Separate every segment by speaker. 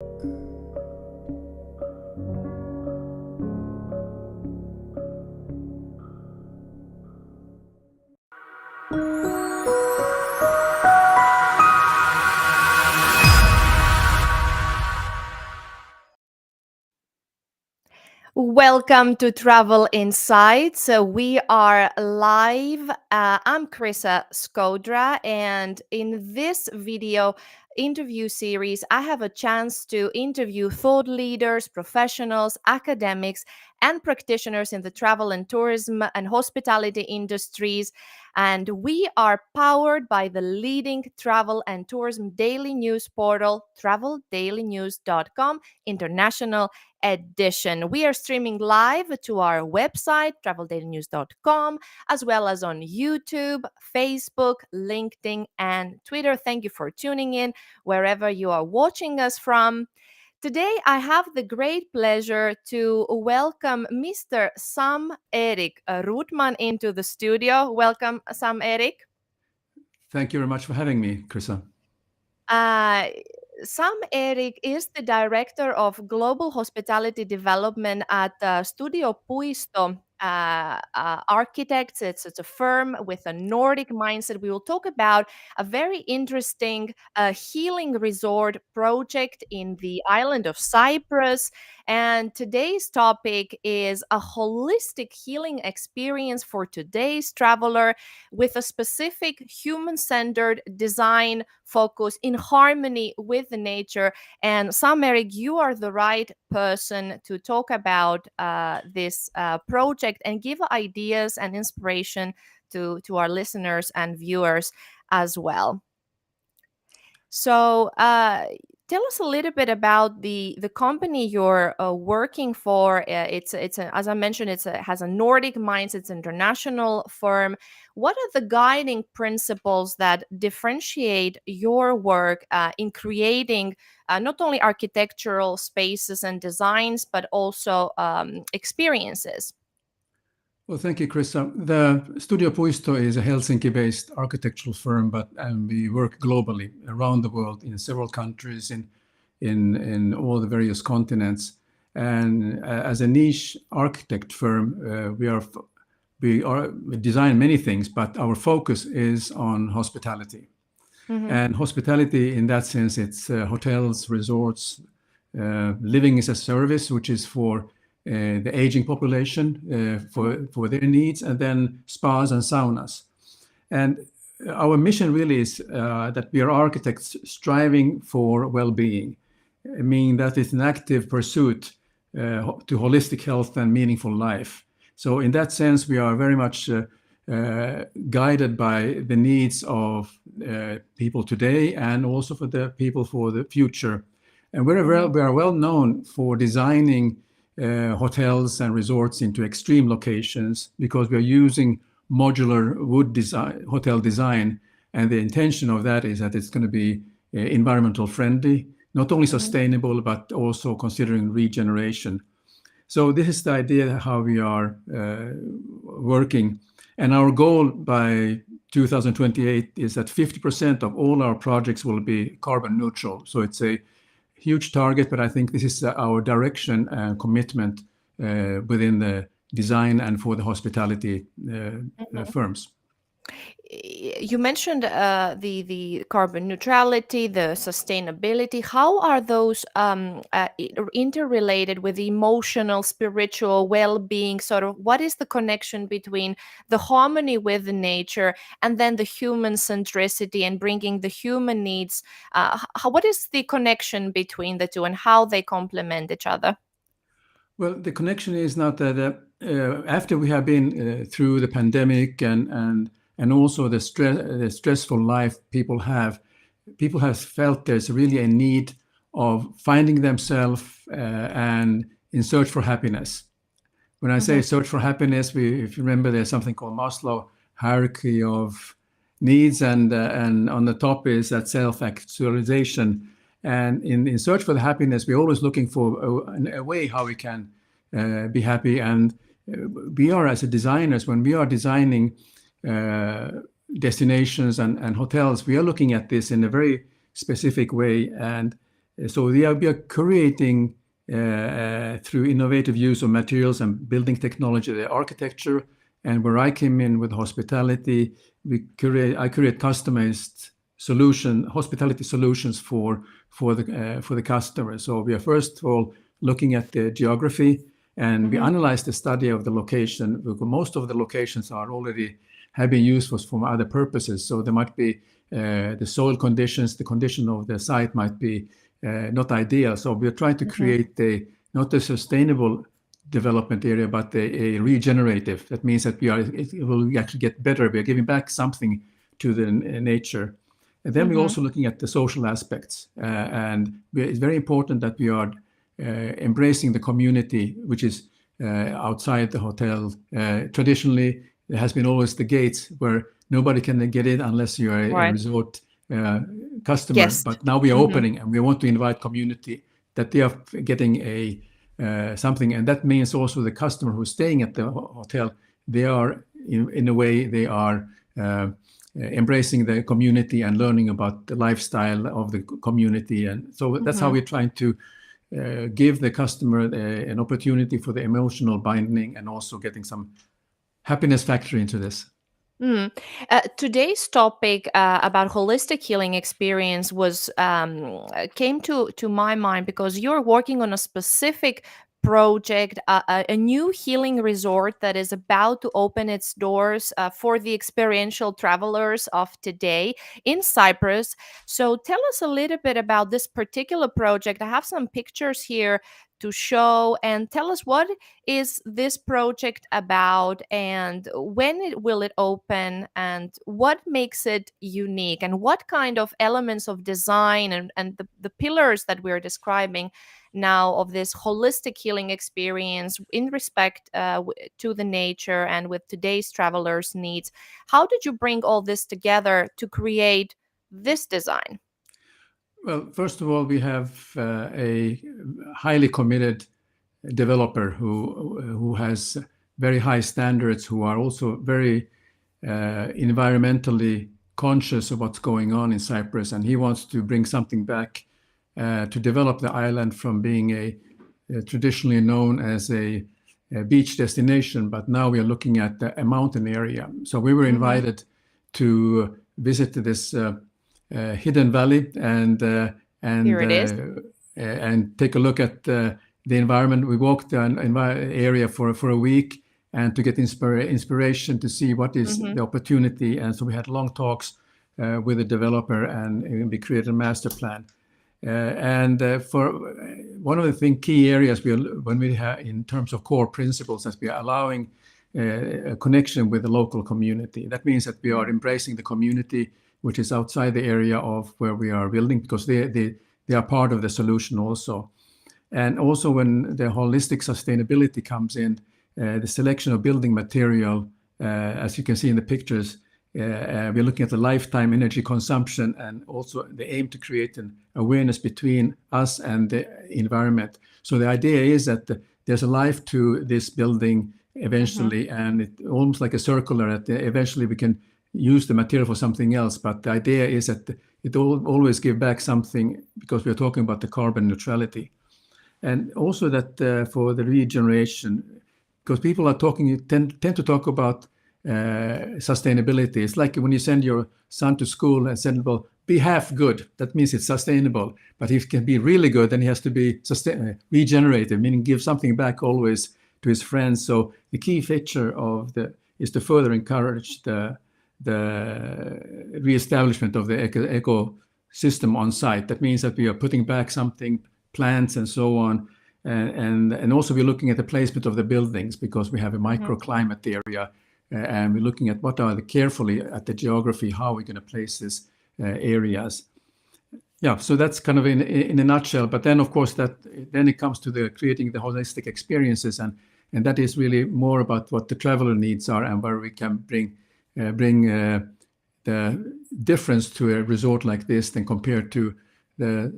Speaker 1: Welcome to Travel Insights. So we are live. I'm Krisa Skodra, and in this video interview series, I have a chance to interview thought leaders, professionals, academics, and practitioners in the travel and tourism and hospitality industries. And we are powered by the leading travel and tourism daily news portal, traveldailynews.com International edition. We are streaming live to our website, traveldailynews.com, as well as on YouTube, Facebook, LinkedIn, and Twitter. Thank you for tuning in wherever you are watching us from. Today, I have the great pleasure to welcome Mr. Sam-Erik Ruttmann into the studio. Welcome, Sam-Erik.
Speaker 2: Thank you very much for having me, Krisa.
Speaker 1: Sam-Erik is the Director of Global Hospitality Development at Studio Puisto Architects. It's a firm with a Nordic mindset. We will talk about a very interesting healing resort project in the island of Cyprus. And today's topic is a holistic healing experience for today's traveler with a specific human-centered design focus in harmony with the nature. And Sam-Erik, you are the right person to talk about this project and give ideas and inspiration to our listeners and viewers as well. So tell us a little bit about the company you're working for. As I mentioned, it has a Nordic mindset. It's an international firm. What are the guiding principles that differentiate your work in creating not only architectural spaces and designs, but also experiences?
Speaker 2: Well, thank you, Krista. The Studio Puisto is a Helsinki-based architectural firm, but we work globally around the world in several countries in all the various continents. And as a niche architect firm, we design many things, but our focus is on hospitality. Mm-hmm. And hospitality, in that sense, it's hotels, resorts, living as a service, which is for the aging population for their needs, and then spas and saunas. And our mission really is that we are architects striving for well-being, meaning that it's an active pursuit to holistic health and meaningful life. So in that sense, we are very much guided by the needs of people today and also for the people for the future. And we are well known for designing hotels and resorts into extreme locations because we are using modular wood design, hotel design, and the intention of that is that it's going to be environmental friendly, not only sustainable, but also considering regeneration. So this is the idea how we are working. And our goal by 2028 is that 50% of all our projects will be carbon neutral. So it's a huge target, but I think this is our direction and commitment within the design and for the hospitality firms.
Speaker 1: You mentioned the carbon neutrality, the sustainability. How are those interrelated with the emotional, spiritual well-being? Sort of, what is the connection between the harmony with the nature and then the human centricity and bringing the human needs? What is the connection between the two and how they complement each other?
Speaker 2: Well, the connection is not that after we have been through the pandemic and also the stressful life people have felt there's really a need of finding themselves and in search for happiness. When I say search for happiness, if you remember, there's something called Maslow hierarchy of needs, and on the top is that self-actualization. And in search for the happiness, we're always looking for a way how we can be happy. And we are, as a designers, when we are designing destinations and hotels, we are looking at this in a very specific way. And So we are creating through innovative use of materials and building technology, the architecture. And where I came in with hospitality, I create customized hospitality solutions for the customer. So we are first of all looking at the geography, and we analyze the study of the location, because most of the locations have been used for other purposes. So there might be the soil conditions, the condition of the site might be not ideal. So we're trying to create not a sustainable development area, but a regenerative. That means that it will actually get better. We are giving back something to the nature. And then we're also looking at the social aspects. And it's very important that we are embracing the community, which is outside the hotel. Traditionally, there has been always the gates where nobody can get in unless you are a resort customer.
Speaker 1: Guest.
Speaker 2: But now we are opening, and we want to invite community that they are getting something. And that means also the customer who's staying at the hotel, they are, in a way, they are embracing the community and learning about the lifestyle of the community. And so that's how we're trying to give the customer an opportunity for the emotional binding and also getting some happiness factor into this.
Speaker 1: Today's topic about holistic healing experience came to my mind because you're working on a specific project, a new healing resort that is about to open its doors for the experiential travelers of today in Cyprus. So tell us a little bit about this particular project. I have some pictures here to show, and tell us, what is this project about, and will it open, and what makes it unique, and what kind of elements of design and the pillars that we're describing now of this holistic healing experience in respect to the nature and with today's travelers' needs. How did you bring all this together to create this design?
Speaker 2: Well, first of all, we have a highly committed developer who has very high standards, who are also very environmentally conscious of what's going on in Cyprus, and he wants to bring something back to develop the island from being traditionally known as a beach destination, but now we are looking at a mountain area. So we were invited to visit this hidden valley and
Speaker 1: Here it is.
Speaker 2: And take a look at the environment. We walked an area for a week and to get inspiration to see what is the opportunity. And so we had long talks with the developer, and we created a master plan. For one of the key areas when we have in terms of core principles, that we are allowing a connection with the local community. That means that we are embracing the community which is outside the area of where we are building, because they are part of the solution also. And also when the holistic sustainability comes in, the selection of building material, as you can see in the pictures, we're looking at the lifetime energy consumption, and also the aim to create an awareness between us and the environment. So the idea is that there's a life to this building eventually, and it's almost like a circular. Eventually we can use the material for something else, but the idea is that it always give back something, because we're talking about the carbon neutrality. And also that for the regeneration, because people are tend to talk about sustainability. It's like when you send your son to school and said, well, be half good. That means it's sustainable. But if it can be really good, then he has to be regenerative, meaning give something back always to his friends. So the key feature is to further encourage the reestablishment of the ecosystem on site. That means that we are putting back something, plants and so on. And also we're looking at the placement of the buildings, because we have a microclimate area, and we're looking at carefully at the geography, how we're going to place these areas. Yeah, so that's kind of in a nutshell. But then, of course, then it comes to creating the holistic experiences, and that is really more about what the traveler needs are, and where we can bring the difference to a resort like this than compared to the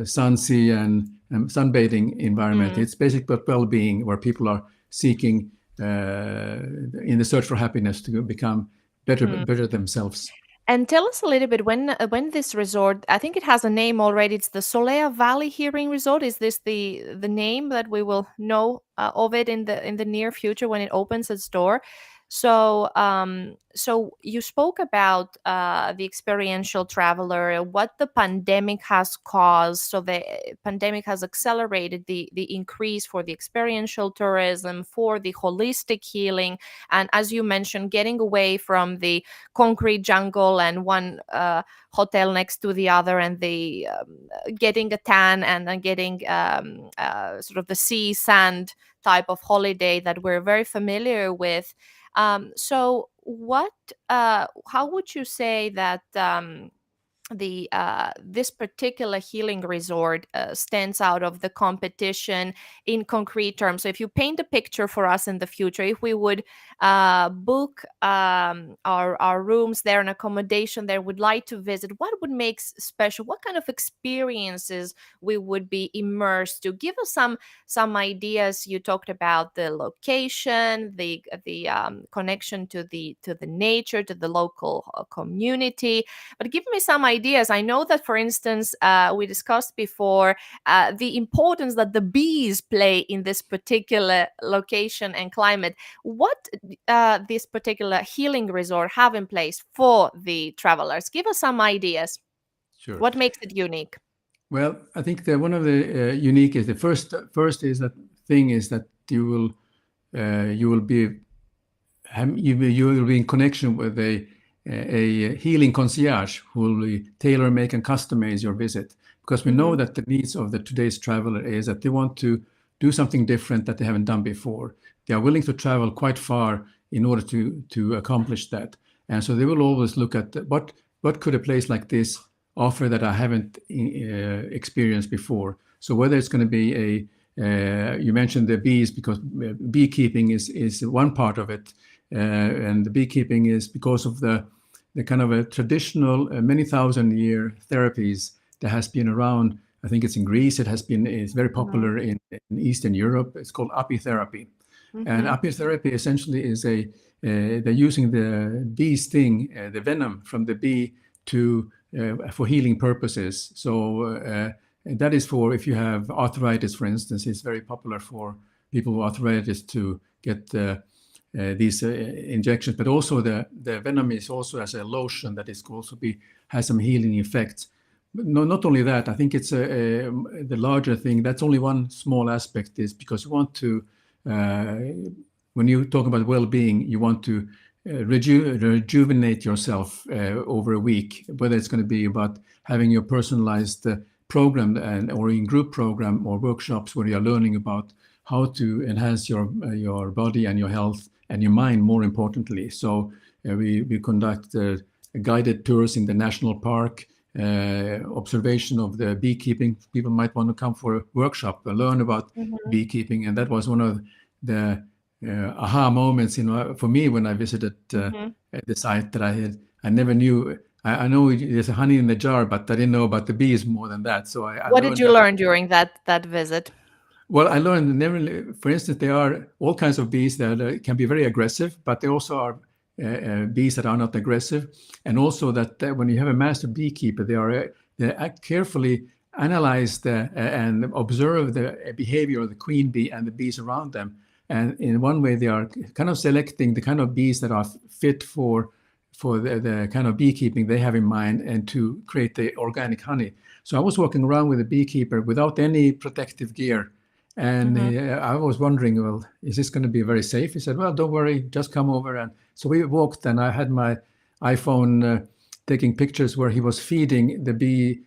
Speaker 2: sun, sea, and sunbathing environment. It's basically about well-being, where people are seeking in the search for happiness to become better themselves.
Speaker 1: And tell us a little bit when this resort, I think it has a name already. It's the Solea Valley Hearing Resort. Is this the name that we will know of it in the near future when it opens its door? So so you spoke about the experiential traveler, what the pandemic has caused. So the pandemic has accelerated the increase for the experiential tourism, for the holistic healing, and as you mentioned, getting away from the concrete jungle and one hotel next to the other, and the getting a tan and then getting sort of the sea sand type of holiday that we're very familiar with. So what how would you say that the this particular healing resort stands out of the competition in concrete terms? So if you paint a picture for us in the future, if we would book our rooms there and accommodation there, would like to visit, what would make special? What kind of experiences we would be immersed to? Give us some ideas. You talked about the location, the connection to the nature, to the local community, but give me some ideas. I know that, for instance, we discussed before the importance that the bees play in this particular location and climate. What this particular healing resort have in place for the travelers? Give us some ideas.
Speaker 2: Sure.
Speaker 1: What makes it unique?
Speaker 2: Well, I think that one of the unique is the first is that thing is that you will be you will be in connection with a healing concierge who will tailor make and customize your visit, because we know that the needs of the today's traveler is that they want to do something different that they haven't done before. They are willing to travel quite far in order to accomplish that, and so they will always look at what could a place like this offer that I haven't experienced before. So whether it's going to be you mentioned the bees, because beekeeping is one part of it, and the beekeeping is because of the kind of a traditional many thousand-year therapies that has been around. I think it's in Greece. It's very popular in Eastern Europe. It's called apitherapy, and apitherapy essentially is they're using the bee sting, the venom from the bee, for healing purposes. So that is for if you have arthritis, for instance. It's very popular for people with arthritis to get these injections. But also the venom is also as a lotion that is also has some healing effects. But no, not only that. I think it's the larger thing. That's only one small aspect, is because you want to when you talk about well-being, you want to rejuvenate yourself over a week, whether it's going to be about having your personalized program or in group program or workshops where you're learning about how to enhance your body and your health and your mind, more importantly. So we conduct guided tours in the national park, observation of the beekeeping. People might want to come for a workshop and learn about beekeeping, and that was one of the aha moments for me when I visited the site, that I never knew. I know there's a honey in the jar, but I didn't know about the bees more than that. So I
Speaker 1: What did
Speaker 2: learned
Speaker 1: you
Speaker 2: that.
Speaker 1: learn during that visit?
Speaker 2: Well, I learned never. For instance, there are all kinds of bees that can be very aggressive, but there also are bees that are not aggressive, and also that when you have a master beekeeper, they carefully analyze and observe the behavior of the queen bee and the bees around them. And in one way, they are kind of selecting the kind of bees that are fit for the kind of beekeeping they have in mind, and to create the organic honey. So I was walking around with a beekeeper without any protective gear. And I was wondering, well, is this going to be very safe? He said, well, don't worry, just come over. And so we walked, and I had my iPhone taking pictures where he was feeding the bee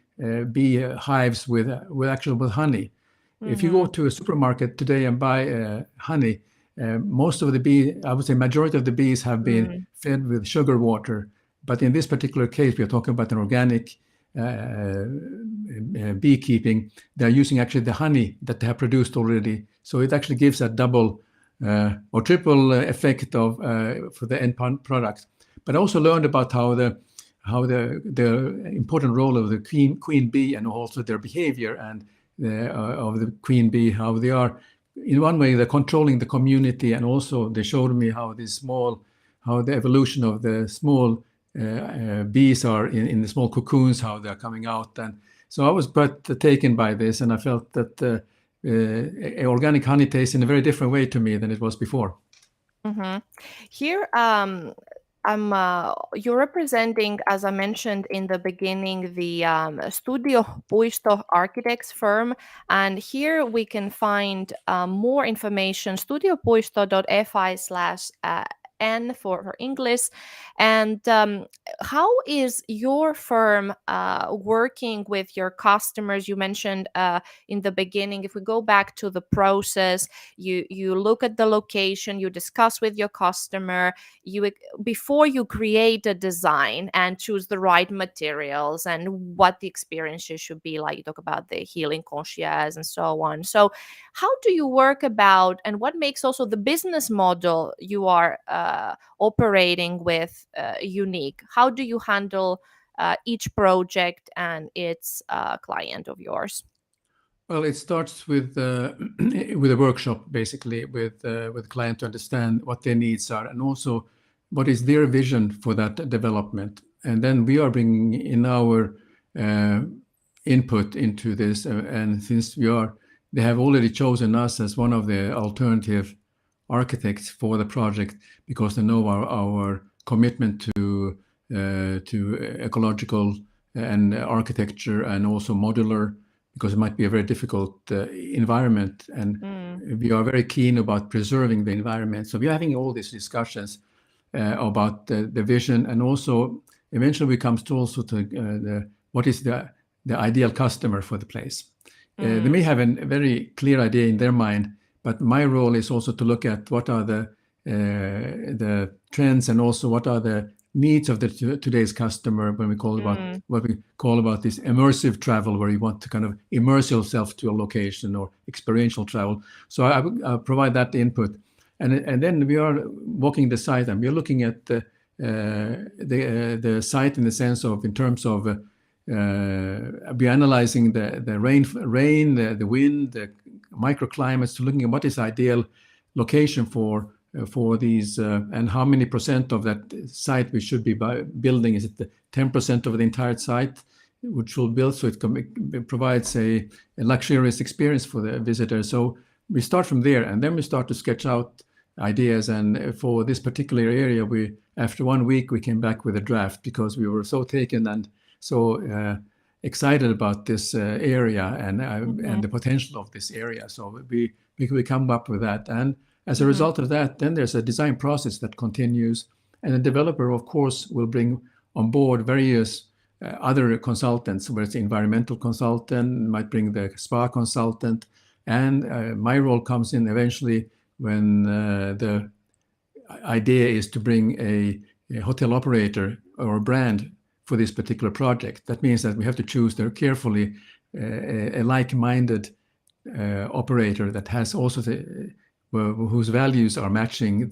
Speaker 2: hives with honey. If you go to a supermarket today and buy honey, most of the bees, I would say majority of the bees, have been fed with sugar water. But in this particular case, we are talking about an organic beekeeping. They're using actually the honey that they have produced already. So it actually gives a double or triple effect for the end product. But I also learned about how the important role of the queen bee, and also their behavior and of the queen bee, how they are, in one way, they're controlling the community, and also they showed me how the evolution of the small bees are in the small cocoons, how they're coming out. And so I was quite taken by this, and I felt that organic honey tastes in a very different way to me than it was before.
Speaker 1: Mm-hmm. Here, you're representing, as I mentioned in the beginning, the Studio Puisto Architects firm, and here we can find more information. studiopuisto.fi/n for English. And how is your firm working with your customers? You mentioned in the beginning, if we go back to the process, you look at the location, you discuss with your customer, you before you create a design and choose the right materials and what the experiences should be like. You talk about the healing concierge and so on. So how do you work about, and what makes also the business model you are operating with unique? How do you handle each project and its client of yours?
Speaker 2: Well, it starts with with a workshop, basically, with client to understand what their needs are and also what is their vision for that development. And then we are bringing in our input into this. And since they have already chosen us as one of the alternative architects for the project because they know our commitment to ecological and architecture and also modular, because it might be a very difficult environment, and we are very keen about preserving the environment. So we are having all these discussions about the vision, and also eventually we comes to also to what is the ideal customer for the place. They may have a very clear idea in their mind, but my role is also to look at what are the trends and also what are the needs of today's customer when we call about what we call about this immersive travel, where you want to kind of immerse yourself to a location, or experiential travel. So I provide that input, and then we are walking the site and we are looking at the site in the sense of, in terms of we're analyzing the rain, the wind, the microclimates, to looking at what is ideal location for these, and how many percent of that site we should be building. Is it the 10% of the entire site which will build, so it provides a luxurious experience for the visitor? So we start from there, and then we start to sketch out ideas. And for this particular area, after 1 week we came back with a draft, because we were so taken and so excited about this area and the potential of this area. So we come up with that, and as a result of that, then there's a design process that continues, and the developer, of course, will bring on board various other consultants, where it's the environmental consultant, might bring the spa consultant, and my role comes in eventually when the idea is to bring a hotel operator or a brand for this particular project. That means that we have to choose there carefully a like-minded operator that has also whose values are matching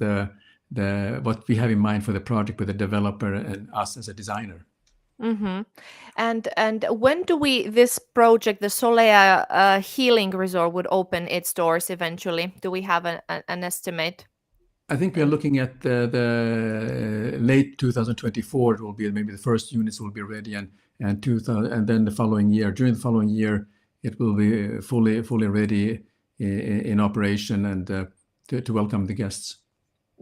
Speaker 2: what we have in mind for the project with the developer and us as a designer.
Speaker 1: And when do this project, the Solea Healing Resort, would open its doors eventually? Do we have an estimate?
Speaker 2: I think we are looking at the late 2024. It will be maybe the first units will be ready, and then during the following year, it will be fully ready in operation and to welcome the guests.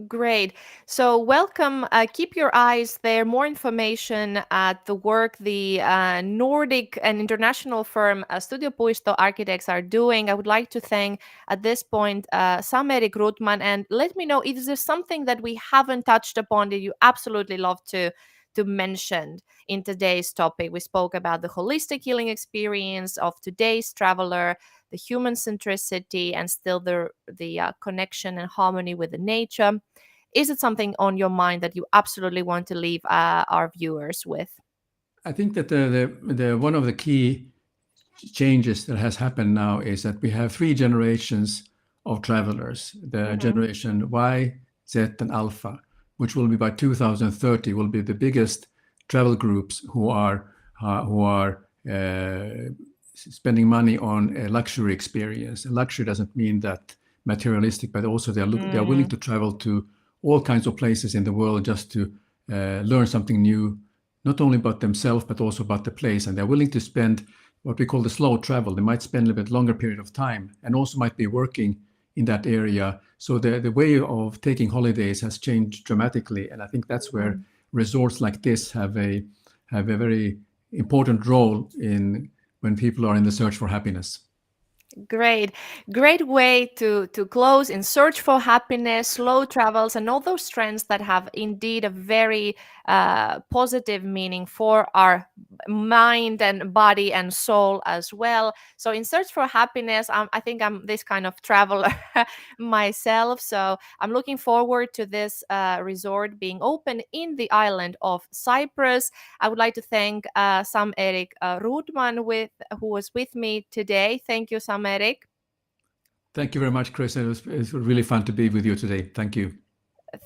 Speaker 1: Great. So welcome. Keep your eyes there. More information at the work the Nordic and international firm Studio Puisto Architects are doing. I would like to thank at this point Sam-Erik Ruttmann, and let me know if there's something that we haven't touched upon that you absolutely love to mention in today's topic. We spoke about the holistic healing experience of today's traveler, the human centricity, and still the connection and harmony with the nature. Is it something on your mind that you absolutely want to leave our viewers with?
Speaker 2: I think that the one of the key changes that has happened now is that we have 3 generations of travelers: the generation Y, Z, and Alpha, which will be by 2030 will be the biggest travel groups who are spending money on a luxury experience. And luxury doesn't mean that materialistic, but also they are willing to travel to all kinds of places in the world just to learn something new, not only about themselves but also about the place, and they're willing to spend what we call the slow travel. They might spend a little bit longer period of time and also might be working in that area. So the way of taking holidays has changed dramatically, and I think that's where resorts like this have a very important role in when people are in the search for happiness.
Speaker 1: Great, great way to close. In search for happiness, slow travels, and all those trends that have indeed a very positive meaning for our mind and body and soul as well. So, in search for happiness, I think I'm this kind of traveler myself. So, I'm looking forward to this resort being open in the island of Cyprus. I would like to thank Sam-Erik Ruttmann who was with me today. Thank you, Sam-Erik.
Speaker 2: Thank you very much, Chris. It was really fun to be with you today. Thank you.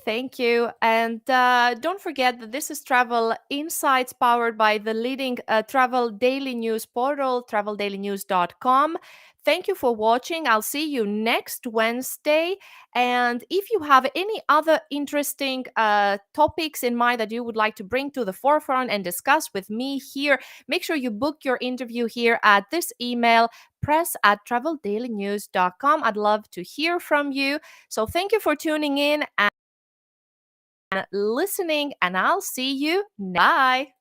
Speaker 1: Thank you. And don't forget that this is Travel Insights powered by the leading travel daily news portal, traveldailynews.com. Thank you for watching. I'll see you next Wednesday. And if you have any other interesting topics in mind that you would like to bring to the forefront and discuss with me here, make sure you book your interview here at this email, press@traveldailynews.com. I'd love to hear from you. So thank you for tuning in and listening, and I'll see you. Bye.